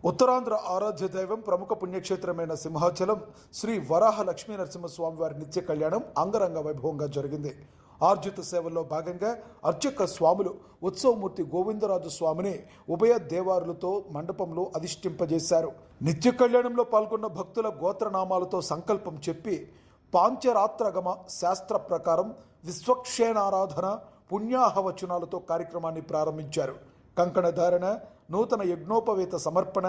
ఉత్తరాంధ్ర ఆరాధ్య దైవం ప్రముఖ పుణ్యక్షేత్రమైన సింహాచలం శ్రీ వరాహ లక్ష్మీ నరసింహస్వామి వారి నిత్య కళ్యాణం అంగరంగ వైభవంగా జరిగింది. ఆర్జిత సేవల్లో భాగంగా అర్చక స్వాములు ఉత్సవమూర్తి గోవిందరాజు స్వామిని ఉభయ దేవారులతో మండపంలో అధిష్ఠింపజేశారు. నిత్య కళ్యాణంలో పాల్గొన్న భక్తుల గోత్రనామాలతో సంకల్పం చెప్పి పాంచరాత్రగమ శాస్త్ర ప్రకారం విశ్వక్షేణారాధన పుణ్యాహవచనాలతో కార్యక్రమాన్ని ప్రారంభించారు. కంకణధారణ, నూతన యజ్ఞోపవేత సమర్పణ,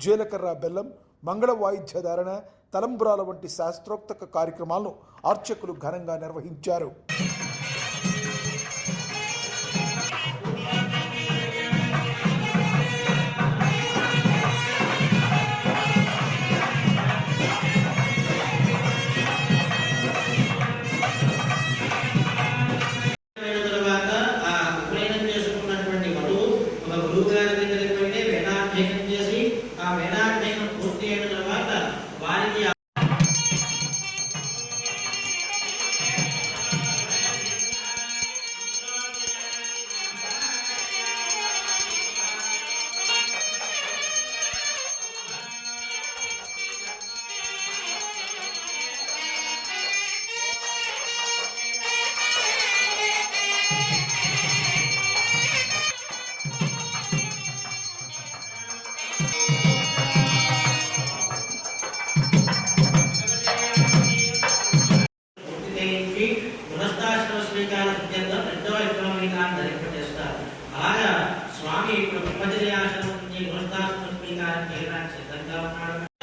జీలకర్ర బెల్లం, మంగళ వాయిద్య ధారణ, తలంబ్రాల వంటి శాస్త్రోక్త కార్యక్రమాలను అర్చకులు ఘనంగా నిర్వహించారు. అలాగా స్వామి ఇప్పుడు ప్రపంచ ఆశ్రమం నుంచి గృహస్థాశ్రమ స్వీకారం చేయడానికి సిద్ధంగా ఉన్నాడు.